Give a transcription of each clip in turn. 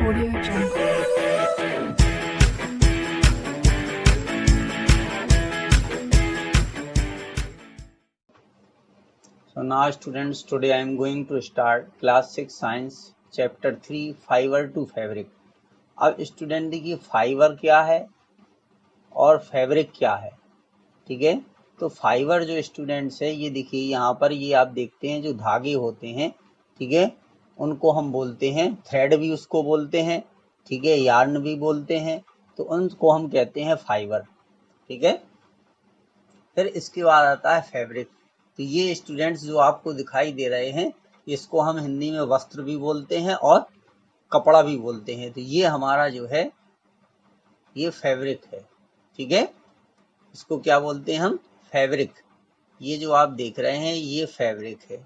Audio Jungle. So now students, today I am going to start class 6 science chapter 3 fibre to fabric. अब student देखिए fibre क्या है और fabric क्या है। ठीक है, तो फाइबर जो स्टूडेंट्स है ये देखिए यहाँ पर ये आप देखते हैं जो धागे होते हैं, ठीक है, उनको हम बोलते हैं थ्रेड भी उसको बोलते हैं, ठीक है, यार्न भी बोलते हैं, तो उनको हम कहते हैं फाइबर। ठीक है, फिर इसके बाद आता है फैब्रिक। तो ये स्टूडेंट्स जो आपको दिखाई दे रहे हैं इसको हम हिंदी में वस्त्र भी बोलते हैं और कपड़ा भी बोलते हैं। तो ये हमारा जो है ये फैब्रिक है। ठीक है, इसको क्या बोलते हैं हम, फैब्रिक। ये जो आप देख रहे हैं ये फैब्रिक है।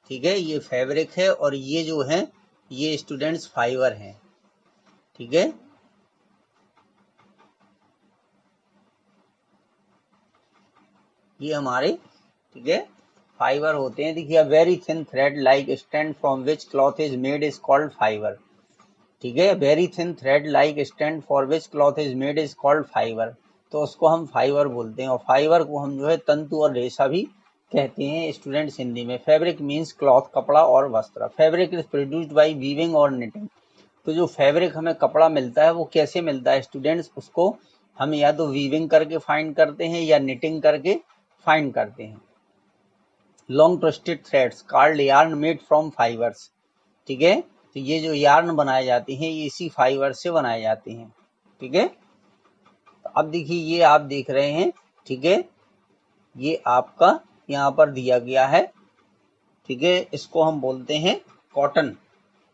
ठीक है, ये फैब्रिक है और ये जो है ये स्टूडेंट्स फाइबर हैं। ठीक है, ये हमारे, ठीक है, फाइबर होते हैं। देखिए very thin thread like stand from which cloth is made is called fibre. ठीक है, very thin thread like stand for which cloth is made is called fibre. तो उसको हम फाइबर बोलते हैं और फाइबर को हम जो है तंतु और रेशा भी कहते हैं स्टूडेंट्स हिंदी में। फैब्रिक मीन्स क्लॉथ, कपड़ा और वस्त्र। Fabric is produced by weaving और निटिंग। तो जो फैब्रिक हमें कपड़ा मिलता है वो कैसे मिलता है स्टूडेंट्स, उसको हम या तो वीविंग करके फाइंड करते हैं या निटिंग करके फाइंड करते हैं। Long twisted threads called yarn made from fibres. ठीक है, तो ये जो यार्न बनाए जाते हैं ये इसी फाइबर से बनाए जाते हैं। ठीक है, तो अब देखिए ये आप देख रहे हैं, ठीक है, ये आपका यहाँ पर दिया गया है। ठीक है, इसको हम बोलते हैं कॉटन।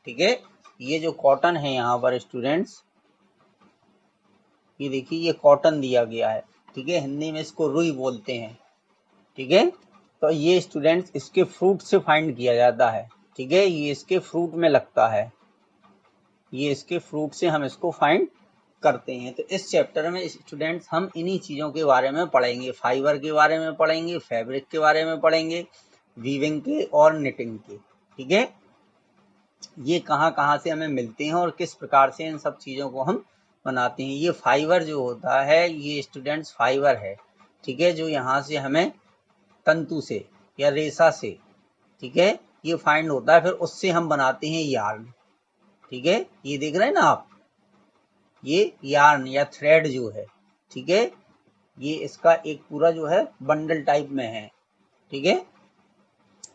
ठीक है, ये जो कॉटन है यहाँ पर स्टूडेंट्स, ये देखिए ये कॉटन दिया गया है। ठीक है, हिंदी में इसको रुई बोलते हैं। ठीक है, तो ये स्टूडेंट्स इसके फ्रूट से फाइंड किया जाता है। ठीक है, ये इसके फ्रूट में लगता है, ये इसके फ्रूट से हम इसको फाइंड करते हैं। तो इस चैप्टर में स्टूडेंट्स हम इन्हीं चीज़ों के बारे में पढ़ेंगे, फाइबर के बारे में पढ़ेंगे, फैब्रिक के बारे में पढ़ेंगे, वीविंग के और निटिंग के। ठीक है, ये कहाँ कहाँ से हमें मिलते हैं और किस प्रकार से इन सब चीज़ों को हम बनाते हैं। ये फाइबर जो होता है ये स्टूडेंट्स फाइबर है। ठीक है, जो यहाँ से हमें तंतु से या रेशा से, ठीक है, ये फाइंड होता है, फिर उससे हम बनाते हैं यार्न। ठीक है, ये देख रहे हैं ना आप, ये यार्न या थ्रेड जो है, ठीक है, ये इसका एक पूरा जो है बंडल टाइप में है। ठीक है,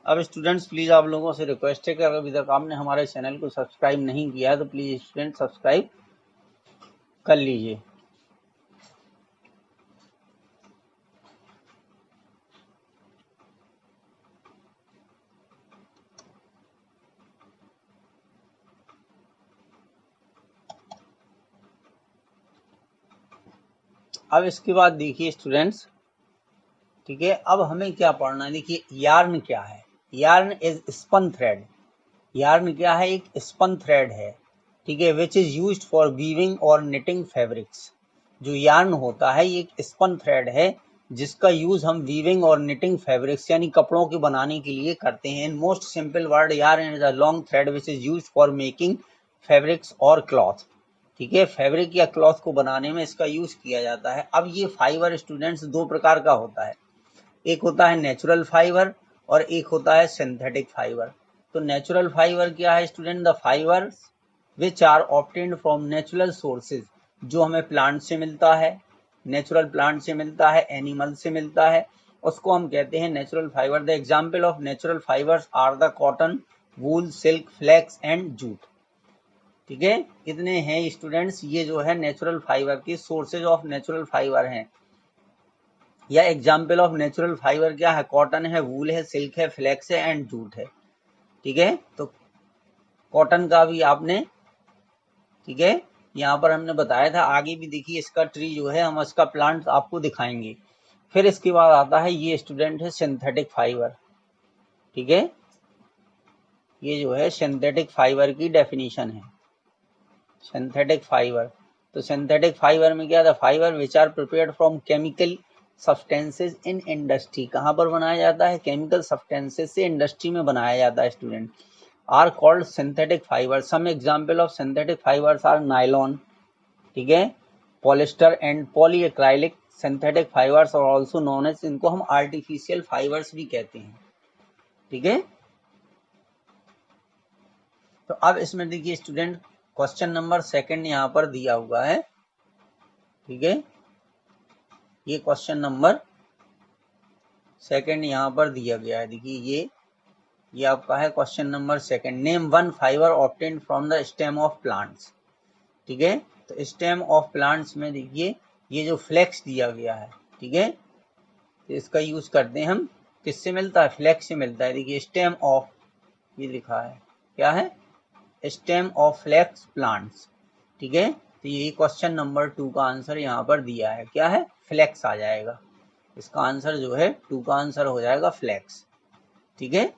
अब स्टूडेंट्स प्लीज आप लोगों से रिक्वेस्ट है कि अगर अभी तक आपने हमारे चैनल को सब्सक्राइब नहीं किया है तो प्लीज स्टूडेंट सब्सक्राइब कर लीजिए। अब इसके बाद देखिए स्टूडेंट्स, ठीक है, अब हमें क्या पढ़ना है। देखिए यार्न क्या है, yarn is spun thread. Yarn क्या है, एक स्पन थ्रेड है। ठीक है, which is used for weaving और निटिंग फैब्रिक्स। जो यार्न होता है ये एक स्पन थ्रेड है जिसका यूज हम वीविंग और निटिंग फैब्रिक्स यानी कपड़ों के बनाने के लिए करते हैं। In most simple word yarn is a long thread which is used for making fabrics और क्लॉथ। ठीक है, फैब्रिक या क्लॉथ को बनाने में इसका यूज किया जाता है। अब ये फाइबर स्टूडेंट्स दो प्रकार का होता है, एक होता है नेचुरल फाइबर और एक होता है सिंथेटिक फाइबर। तो नेचुरल फाइबर क्या है student, the fibre which are obtained from natural sources, जो हमें प्लांट से मिलता है, नेचुरल प्लांट से मिलता है, एनिमल से मिलता है, उसको हम कहते हैं natural fibre. The example of natural fibres are the cotton, wool, silk, flax and jute. ठीक है, इतने हैं स्टूडेंट्स, ये जो है नेचुरल फाइबर के सोर्सेज ऑफ नेचुरल फाइबर हैं, या एग्जाम्पल ऑफ नेचुरल फाइबर क्या है, कॉटन है, वूल है, सिल्क है, फ्लेक्स है एंड जूट है। ठीक है, तो कॉटन का भी आपने, ठीक है, यहाँ पर हमने बताया था, आगे भी देखिए इसका ट्री जो है हम इसका प्लांट आपको दिखाएंगे। फिर इसके बाद आता है ये स्टूडेंट है सिंथेटिक फाइबर। ठीक है, ये जो है सिंथेटिक फाइबर की डेफिनेशन है, सिंथेटिक फाइबर। तो सिंथेटिक फाइबर में क्या था, fibre which are prepared from chemical substances in industry. कहाँ पर बनाया जाता है, केमिकल सब्सटेंसेज से इंडस्ट्री में बनाया जाता है student. Are called synthetic fibre. Some example of synthetic fibres are nylon, ठीक है, polyester and polyacrylic synthetic fibres और ऑल्सो नोन एज, इनको हम आर्टिफिशियल फाइबर्स भी कहते हैं, ठीक है। तो अब इसमें देखिए स्टूडेंट, क्वेश्चन नंबर सेकंड यहाँ पर दिया हुआ है, ठीक है, ये क्वेश्चन नंबर सेकंड यहाँ पर दिया गया है। देखिए ये आपका है question number second. Name one fibre obtained from the stem of plants, ठीक है। तो स्टेम ऑफ प्लांट्स में देखिए ये जो फ्लेक्स दिया गया है, ठीक है, तो इसका यूज करते हैं हम, किससे मिलता है, फ्लेक्स से मिलता है। देखिए स्टेम ऑफ, ये लिखा है, क्या है, स्टेम ऑफ फ्लेक्स प्लांट्स, ठीक है। तो ये क्वेश्चन नंबर 2 का आंसर यहाँ पर दिया है, क्या है, फ्लेक्स आ जाएगा। इसका आंसर जो है 2 का आंसर हो जाएगा फ्लेक्स, ठीक है।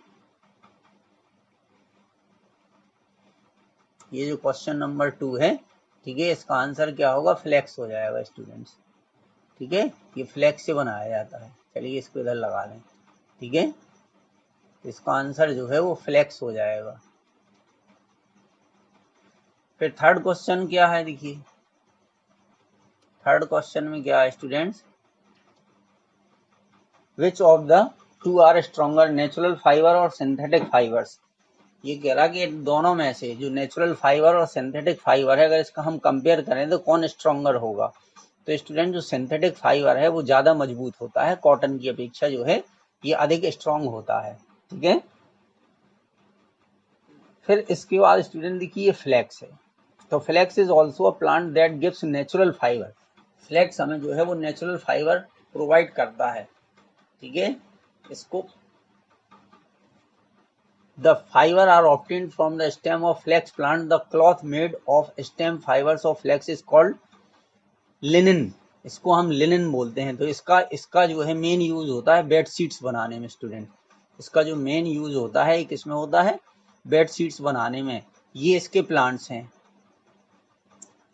ये जो क्वेश्चन नंबर 2 है, ठीक है, इसका आंसर क्या होगा, फ्लेक्स हो जाएगा स्टूडेंट्स, ठीक है। ये फ्लेक्स से बनाया जाता है। चलिए इसको इधर लगा लें, ठीक है। इसका आंसर जो है वो फ्लेक्स हो जाएगा। फिर थर्ड क्वेश्चन क्या है, देखिए थर्ड क्वेश्चन में क्या है students, which of the two are stronger, natural fibre और सिंथेटिक फाइबर्स। ये कह रहा कि दोनों में से जो नेचुरल फाइबर और सिंथेटिक फाइबर है, अगर इसका हम कंपेयर करें तो कौन स्ट्रॉन्गर होगा। तो स्टूडेंट जो सिंथेटिक फाइबर है वो ज्यादा मजबूत होता है, कॉटन की अपेक्षा जो है ये अधिक स्ट्रॉन्ग होता है, ठीक है। फिर इसके बाद स्टूडेंट देखिए फ्लेक्स है। तो flax is also a plant that gives natural fibre. Flax हमें जो है वो नेचुरल फाइबर प्रोवाइड करता है, ठीक है। इसको the fibre are obtained from the stem of flax plant. The cloth made of stem fibres of flax is called linen. इसको हम लिनन बोलते हैं। तो इसका जो है मेन यूज होता है बेड शीट्स बनाने में स्टूडेंट। इसका जो मेन यूज होता है किसमें होता है, बेड शीट्स बनाने में। ये इसके प्लांट्स हैं,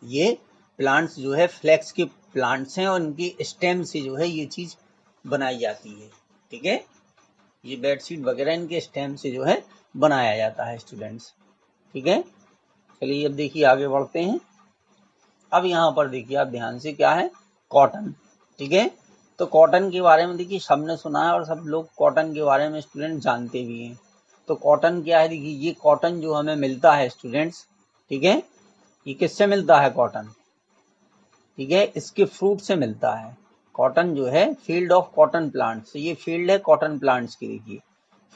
ये प्लांट्स जो है फ्लेक्स के प्लांट्स हैं और इनकी स्टेम से जो है ये चीज बनाई जाती है, ठीक है। ये बेडशीट वगैरह इनके स्टेम से जो है बनाया जाता है स्टूडेंट्स, ठीक है। चलिए अब देखिए आगे बढ़ते हैं। अब यहाँ पर देखिए आप ध्यान से, क्या है, कॉटन, ठीक है। तो कॉटन के बारे में देखिए सबने सुना है और सब लोग कॉटन के बारे में स्टूडेंट जानते भी हैं। तो कॉटन क्या है, देखिए ये कॉटन जो हमें मिलता है स्टूडेंट्स, ठीक है, ये किससे मिलता है कॉटन, ठीक है, इसके फ्रूट से मिलता है। कॉटन जो है फील्ड ऑफ कॉटन प्लांट्स, ये फील्ड है कॉटन प्लांट्स की, देखिए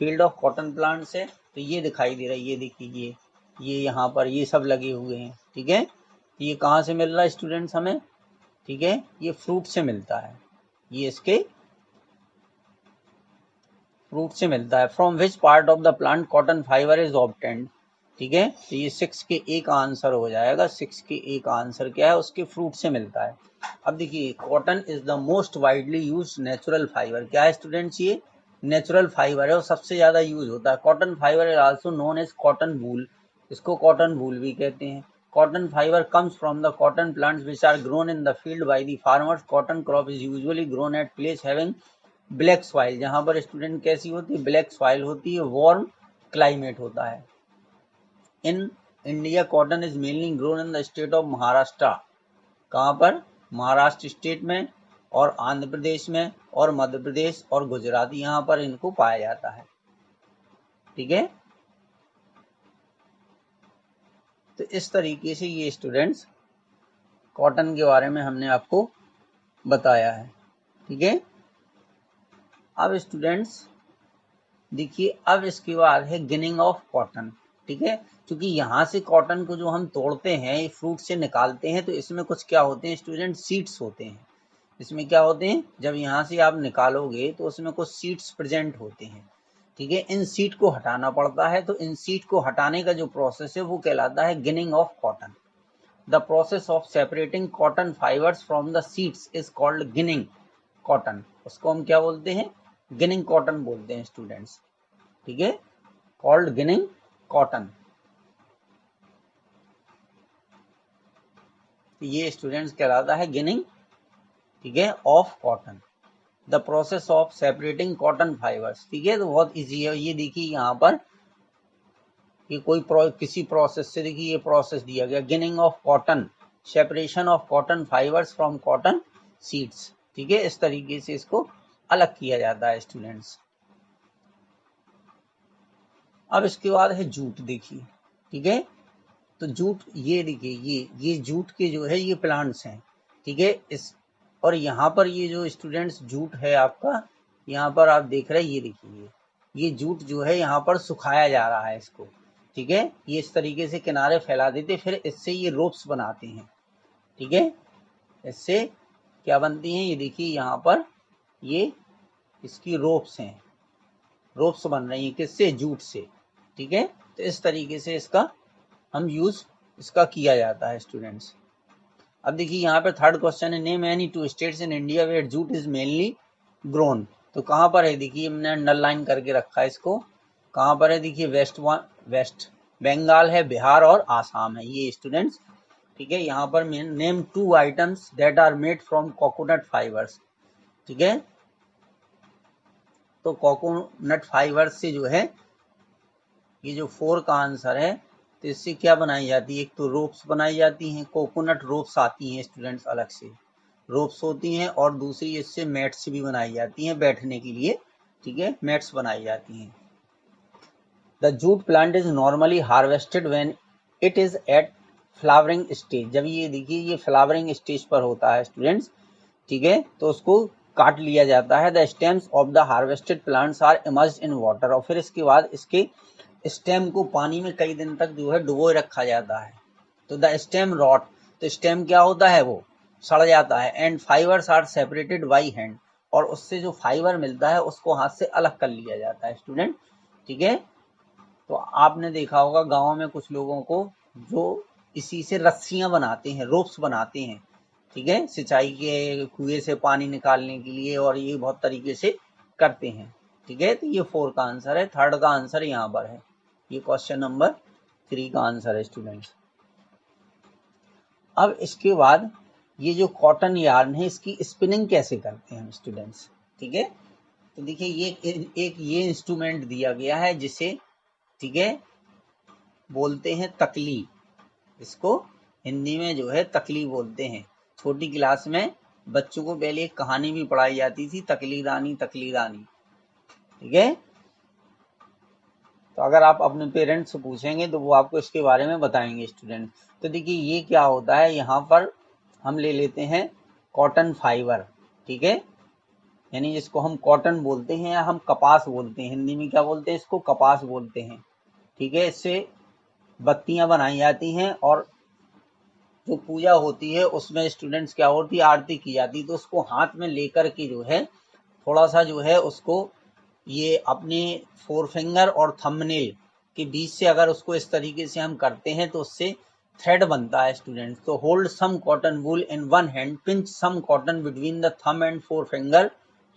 फील्ड ऑफ कॉटन प्लांट्स है। तो ये दिखाई दे रहा है, ये देखिए ये यहाँ पर ये सब लगे हुए हैं, ठीक है। ये कहाँ से मिल रहा है स्टूडेंट्स हमें, ठीक है, ये फ्रूट से मिलता है, ये इसके फ्रूट से मिलता है। From which part of the plant cotton fibre is obtained, ठीक है। तो ये 6 के ए का आंसर हो जाएगा। 6 के ए का आंसर क्या है, उसके फ्रूट से मिलता है। अब देखिए cotton is the most widely use natural fibre. क्या है स्टूडेंट्स, ये नेचुरल फाइबर है और सबसे ज्यादा यूज होता है। Cotton fibre is also known as cotton wool, इसको कॉटन वूल भी कहते हैं। Cotton fibre comes from the cotton plants which are grown in the field by the farmers. Cotton crop is usually grown at place having black soil, जहां पर student कैसी होती है, black soil होती है, वार्म क्लाइमेट होता है। In India cotton is mainly grown in the state of Maharashtra. कहां पर, महाराष्ट्र स्टेट में और आंध्र प्रदेश में और मध्य प्रदेश और गुजरात, यहाँ पर इनको पाया जाता है, ठीक है। तो इस तरीके से ये स्टूडेंट्स कॉटन के बारे में हमने आपको बताया है, ठीक है। अब स्टूडेंट्स देखिए अब इसके बाद है गिनिंग ऑफ कॉटन, ठीक है। क्योंकि यहाँ से कॉटन को जो हम तोड़ते हैं, फ्रूट से निकालते हैं, तो इसमें कुछ क्या होते हैं स्टूडेंट, सीड्स होते हैं। इसमें क्या होते हैं, जब यहाँ से आप निकालोगे तो उसमें कुछ सीड्स प्रेजेंट होते हैं, ठीक है। इन सीड को हटाना पड़ता है। तो इन सीड को हटाने का जो प्रोसेस है वो कहलाता है ginning of cotton. The process of separating cotton fibres from the seeds is called ginning cotton. उसको हम क्या बोलते हैं, गिनिंग कॉटन बोलते हैं स्टूडेंट्स, ठीक है, कॉल्ड गिनिंग कॉटन। ये स्टूडेंट्स कहलाता है गिनिंग, ठीक है, of cotton. The process of separating cotton fibres, ठीक है। तो बहुत इजी है। ये देखिए यहाँ पर ये कोई किसी प्रोसेस से, देखिए ये प्रोसेस दिया गया, ginning of cotton, separation of cotton fibres from cotton seeds, ठीक है। इस तरीके से इसको अलग किया जाता है स्टूडेंट्स। अब इसके बाद है जूट, देखिए, ठीक है। तो जूट, ये देखिए, ये जूट के जो है ये प्लांट्स हैं, ठीक है। इस और यहाँ पर ये जो स्टूडेंट्स जूट है आपका, यहाँ पर आप देख रहे हैं, ये देखिए, ये जूट जो है यहाँ पर सुखाया जा रहा है इसको, ठीक है। ये इस तरीके से किनारे फैला देते, फिर इससे ये रोप्स बनाते हैं, ठीक है। इससे क्या बनती हैं, ये देखिए यहाँ पर ये इसकी रोप्स हैं, रोप्स बन रही हैं किससे, जूट से, ठीक है। तो इस तरीके से इसका हम यूज इसका किया जाता है स्टूडेंट्स। अब देखिए यहाँ पे थर्ड क्वेश्चन है, name any two states in India where jute is mainly grown. तो कहाँ पर है, देखिए हमने अंडरलाइन करके रखा है इसको, कहाँ पर है, देखिए वेस्ट बंगाल है, बिहार और आसाम है ये स्टूडेंट्स, ठीक है। यहाँ पर name 2 items that are made from coconut fibres, ठीक है। तो कोकोनट फाइबर से जो है, ये जो 4 का आंसर है, तो इससे क्या बनाई जाती है, एक तो रोप्स बनाई जाती हैं, कोकोनट रोप्स आती हैं स्टूडेंट्स, अलग से रोप्स होती हैं, और दूसरी इससे मैट्स भी बनाई जाती हैं बैठने के लिए, ठीक है, मैट्स बनाई जाती हैं। The jute plant is normally harvested when it is at flowering stage, जब ये देखिए ये फ्लावरिंग स्टेज पर होता है स्टूडेंट्स, ठीक है, तो उसको काट लिया जाता है। The stems of the harvested plants are immersed in water, और फिर इसके बाद इसके स्टेम को पानी में कई दिन तक जो है डुबोए रखा जाता है। तो द स्टेम रॉट, तो स्टेम क्या होता है, वो सड़ जाता है। And fibres are separated by hand, और उससे जो फाइबर मिलता है उसको हाथ से अलग कर लिया जाता है स्टूडेंट, ठीक है। तो आपने देखा होगा गाँव में कुछ लोगों को जो इसी से रस्सियां बनाते हैं, रोप्स बनाते हैं, ठीक है, सिंचाई के कुएं से पानी निकालने के लिए, और ये बहुत तरीके से करते हैं, ठीक है। तो ये 4 का आंसर है, थर्ड का आंसर यहाँ पर है, ये क्वेश्चन नंबर 3 का आंसर है स्टूडेंट्स। अब इसके बाद ये जो कॉटन यार्न है इसकी स्पिनिंग कैसे करते हैं हम स्टूडेंट्स, ठीक है। तो देखिए ये इंस्ट्रूमेंट दिया गया है जिसे, ठीक है, बोलते हैं तकली, इसको हिंदी में जो है तकली बोलते हैं। छोटी क्लास में बच्चों को पहले एक कहानी भी पढ़ाई जाती थी, तकली रानी, ठीक है। तो अगर आप अपने पेरेंट्स से पूछेंगे तो वो आपको इसके बारे में बताएंगे स्टूडेंट। तो देखिए ये क्या होता है, यहाँ पर हम ले लेते हैं कॉटन फाइबर, ठीक है, यानी जिसको हम कॉटन बोलते हैं या हम कपास बोलते हैं, हिंदी में क्या बोलते हैं, इसको कपास बोलते हैं, ठीक है। इससे बत्तियां बनाई जाती हैं, और जो पूजा होती है उसमें स्टूडेंट्स क्या होती है, आरती की जाती है। तो उसको हाथ में लेकर के जो है थोड़ा सा जो है उसको ये अपने 4 फिंगर और थंबनेल के बीच से अगर उसको इस तरीके से हम करते हैं तो उससे थ्रेड बनता है स्टूडेंट्स। तो hold some cotton wool in one hand, pinch some cotton between the thumb and 4 finger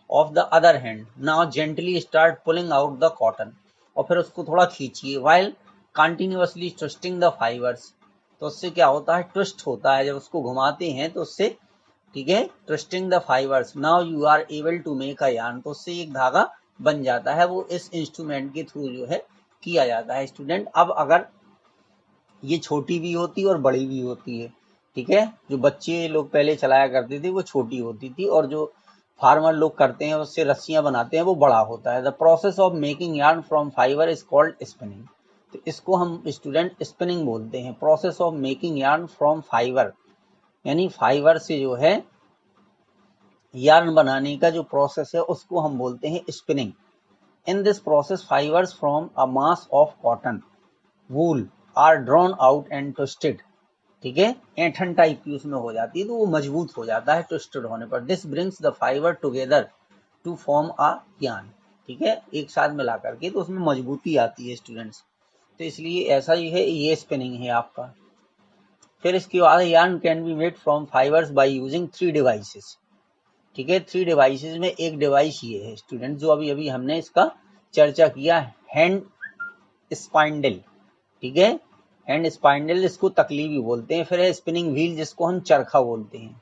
of the other hand, now gently start pulling out the cotton, और फिर उसको थोड़ा खींचिए, while continuously twisting the fibres. तो उससे क्या होता है, ट्विस्ट होता है, जब उसको घुमाते हैं तो उससे, ठीक है, twisting the fibres, now you are able to make a yarn, तो उससे एक धागा बन जाता है। वो इस इंस्ट्रूमेंट के थ्रू जो है किया जाता है स्टूडेंट। अब अगर ये छोटी भी होती और बड़ी भी होती है, ठीक है, जो बच्चे लोग पहले चलाया करते थे वो छोटी होती थी, और जो फार्मर लोग करते हैं उससे रस्सियां बनाते हैं वो बड़ा होता है। The process of making yarn from fibre is called spinning, तो इसको हम स्टूडेंट स्पिनिंग बोलते हैं। Process of making yarn from fibre, यानी फाइबर से जो है यार्न बनाने का जो प्रोसेस है उसको हम बोलते हैं spinning. In this process fibres from a mass of cotton wool are drawn out and twisted, ठीक है, ऐंठन टाइप की उसमें हो जाती है तो वो मजबूत हो जाता है ट्विस्टेड होने पर। This brings the fibre together to form a yarn, ठीक है, एक साथ मिला करके तो उसमें मजबूती आती है स्टूडेंट्स। तो इसलिए ऐसा ही है, ये स्पिनिंग है आपका। फिर इसके बाद yarn can be made from fibres by using 3 devices, ठीक है। 3 डिवाइसेस में एक डिवाइस ये है स्टूडेंट जो अभी अभी हमने इसका चर्चा किया, हैंड स्पाइंडल, ठीक है, हैंड स्पाइंडल इसको तकली भी बोलते हैं। फिर है स्पिनिंग व्हील जिसको हम चरखा बोलते हैं,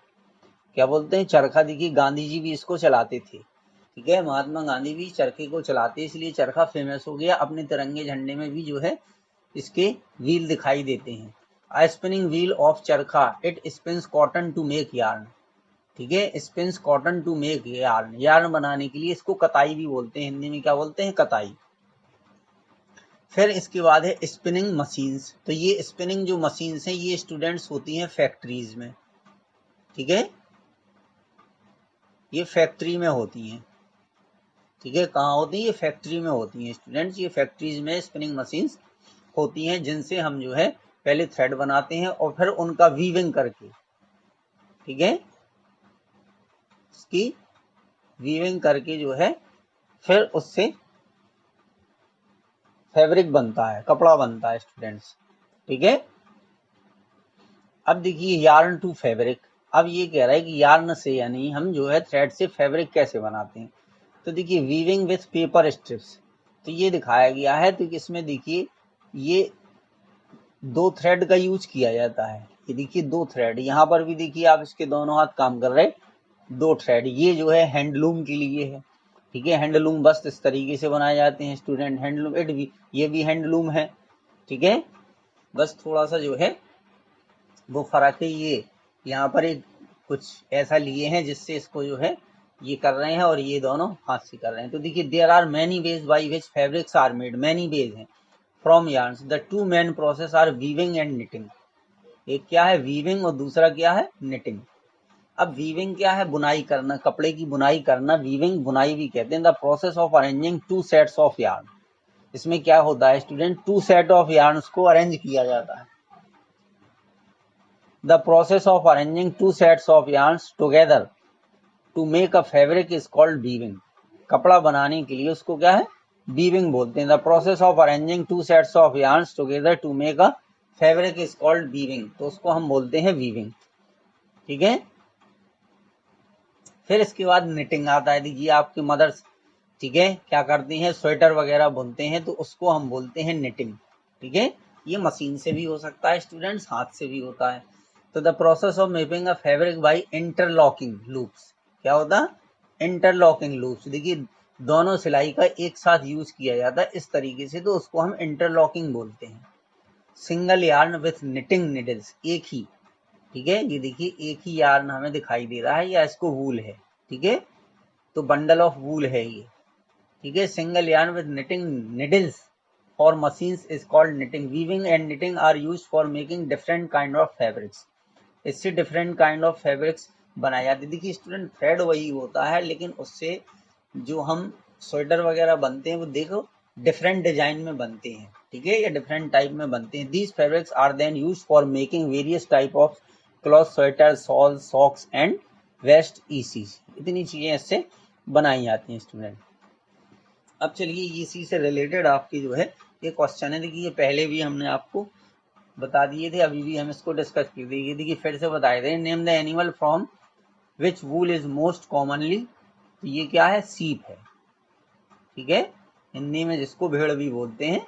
क्या बोलते हैं, चरखा। देखिए गांधी जी भी इसको चलाते थे, ठीक है, महात्मा गांधी भी चरखे को चलाते, इसलिए चरखा फेमस हो गया। अपने तिरंगे झंडे में भी जो है इसके व्हील दिखाई देते हैं। A spinning wheel of charkha it spins cotton to make yarn, ठीक है, spins cotton to make yarn, yarn बनाने के लिए इसको कताई भी बोलते हैं, हिंदी में क्या बोलते हैं, कताई। फिर इसके बाद है स्पिनिंग मशीन्स, तो ये स्पिनिंग जो मशीन्स हैं ये स्टूडेंट्स होती हैं फैक्ट्रीज में, ठीक है, ये फैक्ट्री में होती हैं, ठीक है, कहाँ होती है, ये फैक्ट्री में होती हैं स्टूडेंट्स, ये फैक्ट्रीज में स्पिनिंग मशीन्स होती हैं जिनसे हम जो है पहले थ्रेड बनाते हैं और फिर उनका वीविंग करके, ठीक है, इसकी वीविंग करके जो है फिर उससे फैब्रिक बनता है, कपड़ा बनता है स्टूडेंट्स, ठीक है। अब देखिए यार्न टू फैब्रिक, अब ये कह रहा है कि यार्न से यानी हम जो है थ्रेड से फैब्रिक कैसे बनाते हैं। तो देखिए वीविंग विथ पेपर स्ट्रिप्स, तो ये दिखाया गया है, तो इसमें देखिए ये दो थ्रेड का यूज किया जाता है, ये देखिए दो थ्रेड, यहाँ पर भी देखिए आप इसके दोनों हाथ काम कर रहे, दो थ्रेड, ये जो है हैंडलूम के लिए है, ठीक है, हैंडलूम बस इस तरीके से बनाए जाते हैं स्टूडेंट, हैंडलूम इट भी, ये भी हैंडलूम है, ठीक है, बस थोड़ा सा जो है वो फर्क है, ये यहाँ पर एक कुछ ऐसा लिए हैं जिससे इसको जो है ये कर रहे हैं और ये दोनों हाथ से कर रहे हैं। तो देखिए there are many ways by which fabrics are made, many ways हैं from yarns, the two main process are weaving and knitting, एक क्या है वीविंग और दूसरा क्या है निटिंग। अब वीविंग क्या है, बुनाई करना, कपड़े की बुनाई करना, वीविंग बुनाई भी कहते हैं। The process of arranging two sets of yarn, इसमें क्या होता है student, two set of yarns को अरेंज किया जाता है। The process of arranging two sets of yarns together to make a fabric is called weaving, कपड़ा बनाने के लिए उसको क्या है, वीविंग बोलते हैं। The process of arranging two sets of yarns together to make a fabric is called weaving, तो उसको हम बोलते हैं वीविंग, ठीक है। फिर इसके बाद निटिंग आता है, देखिए आपकी मदर्स, ठीक है, क्या करती हैं, स्वेटर वगैरह बुनते हैं, तो उसको हम बोलते हैं निटिंग, ठीक है, ये मशीन से भी हो सकता है स्टूडेंट्स, हाथ से भी होता है। तो the process of making a fabric by interlocking loops, क्या होता है, इंटरलॉकिंग लूप्स, देखिए दोनों सिलाई का एक साथ यूज किया जाता है इस तरीके से, तो उसको हम इंटरलॉकिंग बोलते हैं। Single yarn with knitting needles, एक ही, ठीक है, ये देखिए एक ही यार्न हमें दिखाई दे रहा है, या इसको वूल है, ठीक है, तो बंडल ऑफ वूल है ये, ठीक है, single yarn with knitting needles और machines is called knitting, weaving and knitting are used for making different kind of fabrics, इससे डिफरेंट काइंड ऑफ फैब्रिक्स बनाए जाते हैं। देखिए स्टूडेंट थ्रेड वही होता है, लेकिन उससे जो हम स्वेटर वगैरह बनते हैं वो देखो डिफरेंट डिजाइन में बनते हैं, ठीक है, या डिफरेंट टाइप में बनते हैं। These fabrics are then used for making various type of cloth, sweater, shawl, socks and vest ईसी, इतनी चीजें इससे बनाई जाती हैं स्टूडेंट। अब चलिए इसी से रिलेटेड आपकी जो है ये क्वेश्चन है, देखिए ये पहले भी हमने आपको बता दिए थे, अभी भी हम इसको डिस्कस कर देंगे, देखिए फिर से बताए थे। Name the animal from which wool is most commonly, तो ये क्या है, सीप है, ठीक है, हिंदी में जिसको भेड़ भी बोलते हैं,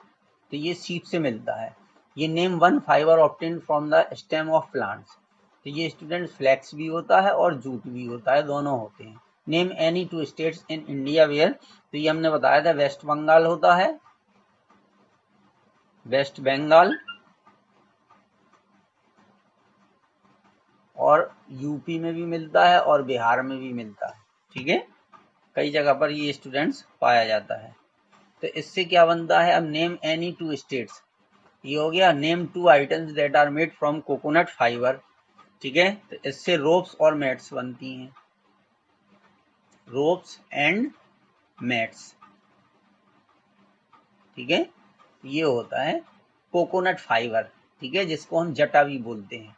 तो ये सीप से मिलता है। ये name one fibre obtained from the stem of plants, तो ये स्टूडेंट फ्लैक्स भी होता है और जूट भी होता है, दोनों होते हैं। Name any two states in India where, तो ये हमने बताया था वेस्ट बंगाल होता है, वेस्ट बंगाल, और यूपी में भी मिलता है और बिहार में भी मिलता है, ठीक है, कई जगह पर ये स्टूडेंट्स पाया जाता है। तो इससे क्या बनता है, अब नेम एनी टू स्टेट्स, ये हो गया। Name two items that are made from coconut fibre, ठीक है, तो इससे रोप्स और मैट्स बनती हैं, रोप्स एंड मैट्स, ठीक है, ये होता है कोकोनट फाइबर, ठीक है, जिसको हम जटा भी बोलते हैं,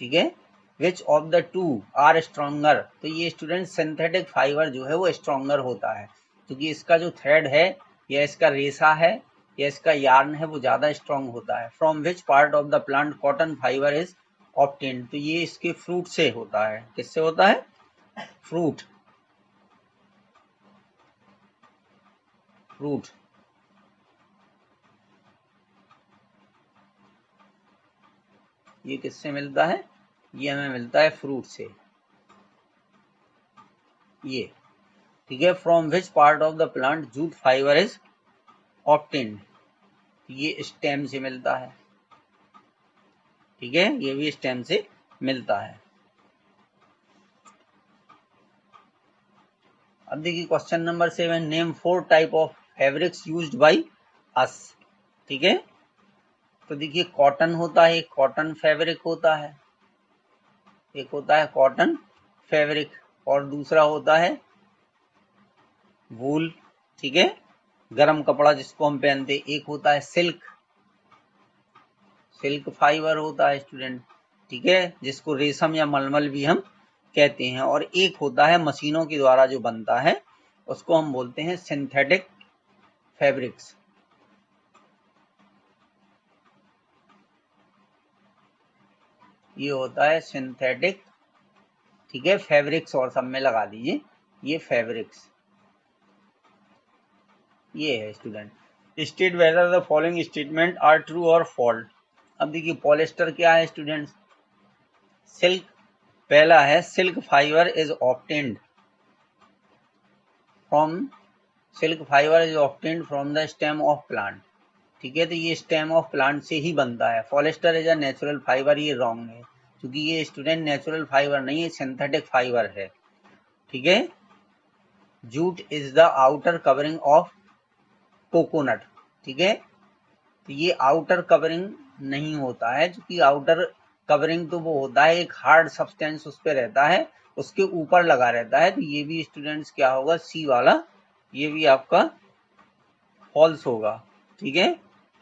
ठीक है। Which of the two are stronger, तो ये स्टूडेंट सिंथेटिक फाइबर जो है वो स्ट्रॉन्गर होता है, क्योंकि इसका जो थ्रेड है या इसका रेशा है या इसका यार्न है वो ज्यादा स्ट्रॉन्ग होता है। From which part of the plant cotton fibre is obtained, तो ये इसके फ्रूट से होता है, किससे होता है, फ्रूट, फ्रूट, ये किससे मिलता है, ये हमें मिलता है फ्रूट से, ये, ठीक है। From which part of the plant jute fibre is obtained, ये स्टेम से मिलता है, ठीक है, ये भी स्टेम से मिलता है। अब देखिए question number 7, name 4 type of fabrics used by us, ठीक है। तो देखिए कॉटन होता है, एक कॉटन फैब्रिक होता है, एक होता है कॉटन फैब्रिक, और दूसरा होता है वूल, ठीक है, गरम कपड़ा जिसको हम पहनते। एक होता है सिल्क, सिल्क फाइबर होता है स्टूडेंट, ठीक है, जिसको रेशम या मलमल भी हम कहते हैं। और एक होता है मशीनों के द्वारा जो बनता है, उसको हम बोलते हैं सिंथेटिक फैब्रिक्स। ये होता है सिंथेटिक, ठीक है, फैब्रिक्स, और सब में लगा दीजिए ये फैब्रिक्स, ये है student. State whether the following statement are true और फॉल्ट। अब देखिए पॉलिस्टर क्या है स्टूडेंट्स, सिल्क, पहला है silk fibre is obtained from, silk fibre is obtained from the stem of plant, ठीक है, तो ये स्टेम ऑफ प्लांट से ही बनता है। Polyester is a natural fibre, ये रॉन्ग है, क्योंकि ये स्टूडेंट नेचुरल फाइबर नहीं है, सिंथेटिक फाइबर है, ठीक है। Jute is the outer covering of coconut, ठीक है, तो ये आउटर कवरिंग नहीं होता है, क्योंकि आउटर कवरिंग तो वो होता है एक हार्ड सब्सटेंस उस पर रहता है, उसके ऊपर लगा रहता है। तो ये भी स्टूडेंट्स क्या होगा, सी वाला, ये भी आपका फॉल्स होगा, ठीक है।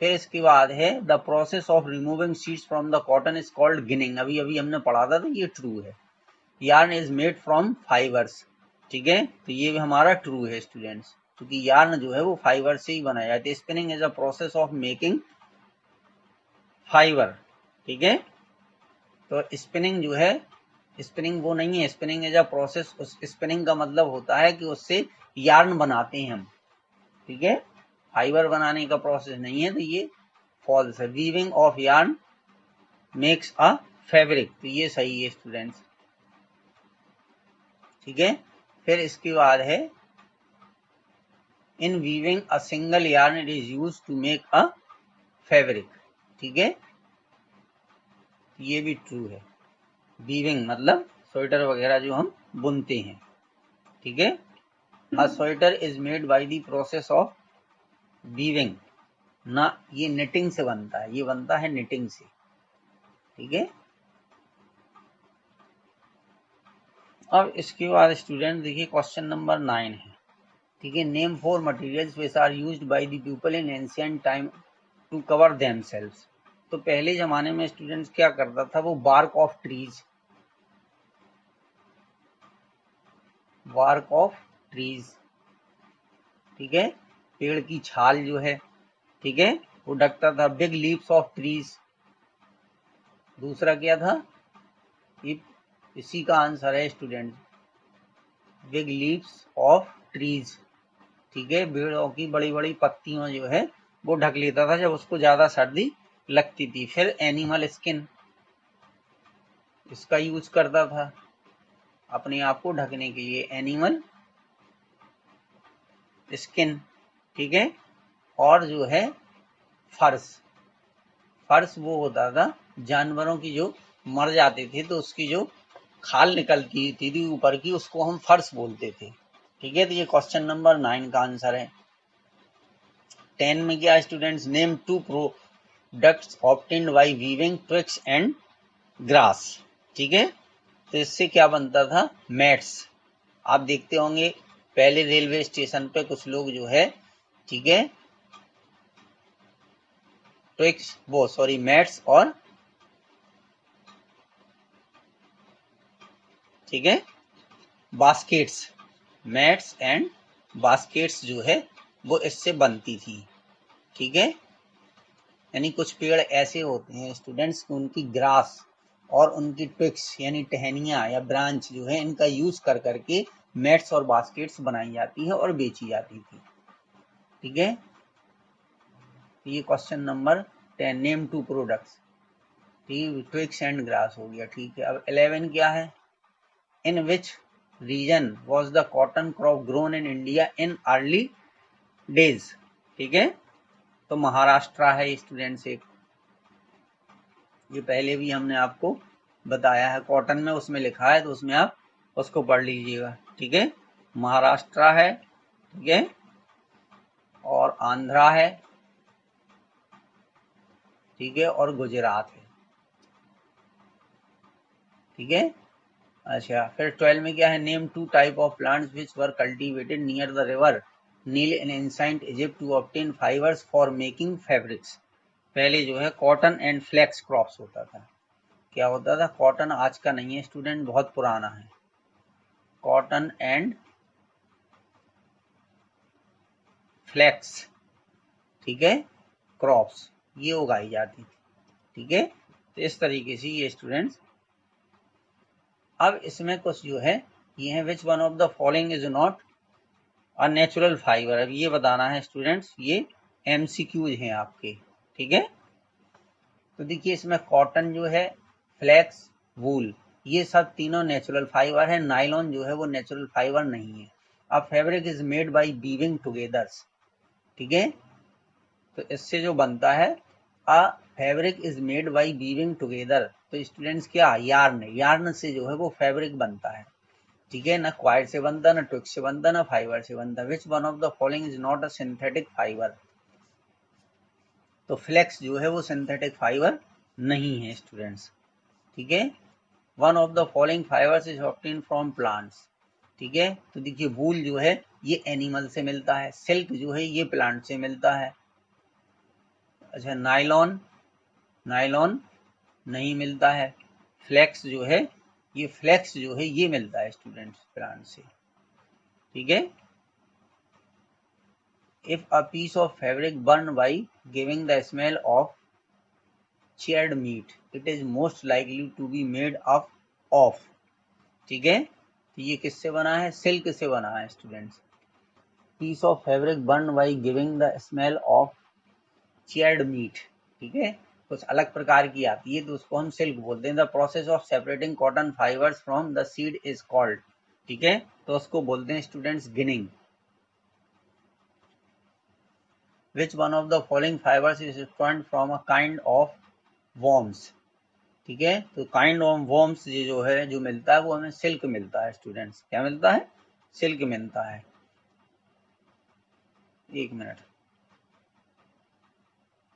फिर इसके बाद है the process of removing seeds from the cotton is called ginning, अभी अभी हमने पढ़ा था, तो ये ट्रू है। Yarn is made from fibres, ठीक है, तो ये भी हमारा ट्रू है स्टूडेंट्स, क्योंकि यार्न जो है वो फाइबर से ही बनाया जाता है। Spinning is a process of making fibre, ठीक है, तो स्पिनिंग जो है, स्पिनिंग वो नहीं है, स्पिनिंग इज अ प्रोसेस, उस स्पिनिंग का मतलब होता है कि उससे यार्न बनाते हैं हम, ठीक है, फाइबर बनाने का प्रोसेस नहीं है, तो ये फॉल्स है। Weaving of yarn makes a fabric, तो ये सही है स्टूडेंट्स, ठीक है। फिर इसके बाद है in weaving a single yarn it is use to make a fabric, ठीक है, ये भी ट्रू है। वीविंग मतलब स्वेटर वगैरह जो हम बुनते हैं, ठीक है। A sweater is made by the process of weaving, ना ये निटिंग से बनता है, ये बनता है निटिंग से, ठीक है। अब इसके बाद स्टूडेंट देखिए क्वेश्चन नंबर 9 है, ठीक है। Name 4 materials which are used by the people in ancient time to cover themselves. तो पहले जमाने में स्टूडेंट्स क्या करता था, वो bark of trees, bark of trees, ठीक है, पेड़ की छाल जो है, ठीक है, वो ढकता था। बिग लीव्स ऑफ ट्रीज, दूसरा क्या था, ये इसी का आंसर है student, big leaves of trees, ठीक है, पेड़ों की बड़ी बड़ी पत्तियों जो है वो ढक लेता था जब उसको ज्यादा सर्दी लगती थी। फिर एनिमल स्किन, इसका यूज करता था अपने आप को ढकने के लिए, एनिमल स्किन, ठीक है। और जो है फर्श, फर्श वो होता था जानवरों की जो मर जाते थे तो उसकी जो खाल निकलती थी ऊपर की, उसको हम फर्श बोलते थे, ठीक है। तो ये क्वेश्चन नंबर 9 का आंसर है। 10 में क्या students, name 2 products obtained by weaving twigs and grass, ठीक है, तो इससे क्या बनता था, मैट्स। आप देखते होंगे पहले रेलवे स्टेशन पे कुछ लोग जो है, ठीक है, ट्विग्स वो सॉरी मैट्स और, ठीक है, बास्केट्स, मैट्स एंड बास्केट्स जो है वो इससे बनती थी, ठीक है। यानी कुछ पेड़ ऐसे होते हैं स्टूडेंट्स कि उनकी ग्रास और उनकी ट्विग्स यानी टहनियाँ या ब्रांच जो है इनका यूज कर करके मैट्स और बास्केट्स बनाई जाती है और बेची जाती थी, ठीक है। ये क्वेश्चन नंबर 10, नेम 2 प्रोडक्ट्स, ठीक, ट्विग्स एंड ग्रास हो गया, ठीक है। अब 11 क्या है, in which region was the cotton crop grown in India in early days, ठीक है, तो महाराष्ट्र है स्टूडेंट्स एक, ये पहले भी हमने आपको बताया है, कॉटन में उसमें लिखा है तो उसमें आप उसको पढ़ लीजिएगा, ठीक है। महाराष्ट्र है, ठीक है, और आंध्रा है, ठीक है, और गुजरात है, ठीक है। अच्छा, फिर 12 में क्या है, name 2 type of plants which were cultivated near the river Nile in ancient Egypt to obtain fibres for making fabrics. पहले जो है कॉटन एंड फ्लेक्स क्रॉप्स होता था। क्या होता था, कॉटन आज का नहीं है स्टूडेंट, बहुत पुराना है। कॉटन एंड फ्लेक्स, ठीक है, क्रॉप्स ये उगाई जाती थी, ठीक है। तो इस तरीके से ये स्टूडेंट्स, अब इसमें कुछ जो है ये है, which one of the following is not a natural fibre. अब ये बताना है स्टूडेंट्स, ये एमसीक्यूज हैं आपके, ठीक है। तो देखिए इसमें कॉटन जो है, फ्लेक्स, वूल, ये सब तीनों नेचुरल फाइबर है। नायलॉन जो है वो नेचुरल फाइबर नहीं है। अब fabric is made by weaving togethers, ठीक है। तो इससे जो बनता है, अ fabric is made by weaving together. तो स्टूडेंट्स क्या, यार्न, यार्न से जो है वो फैब्रिक बनता है, ठीक है। ना क्वाइट से बनता, ना ट्विग से बनता, ना फाइबर से बनता। Which one of the following is not a synthetic fibre. तो फ्लेक्स जो है वो सिंथेटिक फाइबर नहीं है स्टूडेंट्स, ठीक है। One of the following fibres is obtain from plants, ठीक है। तो देखिए वूल जो है ये एनिमल से मिलता है, सिल्क जो है ये प्लांट से मिलता है। अच्छा, नायलॉन, नायलॉन नहीं मिलता है। फ्लेक्स जो है, ये फ्लेक्स जो है ये मिलता है स्टूडेंट्स प्लांट से, ठीक है। If a piece of fabric burned by giving the smell of charred meat, it is most likely to be made up of, ठीक है। तो ये किससे बना है, सिल्क से बना है students. Piece of fabric burn by giving the smell of charred meat, ठीक है, कुछ अलग प्रकार की आती है तो उसको हम सिल्क बोलते हैं। The process of separating cotton fibres from the seed is called, ठीक है, तो उसको बोलते हैं students ginning. Which one of the following fibres is स्पॉन्ड from a kind of worms, ठीक है। तो काइंड ऑफ वॉर्म्स ये जो है जो मिलता है वो हमें सिल्क मिलता है स्टूडेंट्स। क्या मिलता है, सिल्क मिलता है। एक मिनट,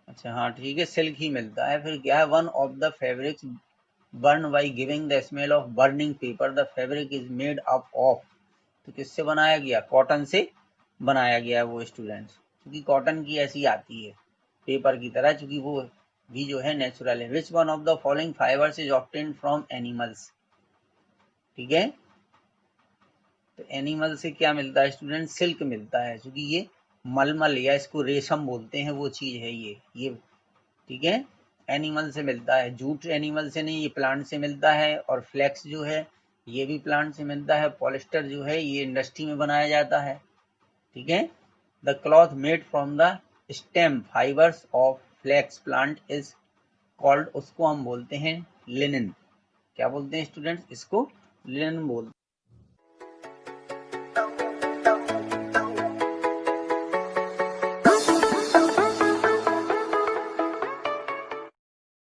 अच्छा हाँ ठीक है, सिल्क ही मिलता है। फिर क्या है, one of the fabrics burn by giving the smell of burning paper, the fabric is made up of. तो किससे बनाया गया, कॉटन से बनाया गया है वो स्टूडेंट्स, क्योंकि कॉटन की ऐसी आती है पेपर की तरह, क्योंकि वो भी जो है नेचुरल है। Which one of the following fibres is obtained from animals, ठीक है। तो एनिमल से क्या मिलता है स्टूडेंट, सिल्क मिलता है, क्योंकि ये मलमल या इसको रेशम बोलते हैं वो चीज है ये, ठीक है। एनिमल से मिलता है, जूट एनिमल से नहीं, ये प्लांट से मिलता है। और फ्लेक्स जो है ये भी प्लांट से मिलता है। पॉलिस्टर जो है ये इंडस्ट्री में बनाया जाता है, ठीक है। The cloth made from the stem fibres of flax plant is called, उसको हम बोलते हैं लिनन। क्या बोलते हैं स्टूडेंट्स, इसको लिनन बोलते हैं।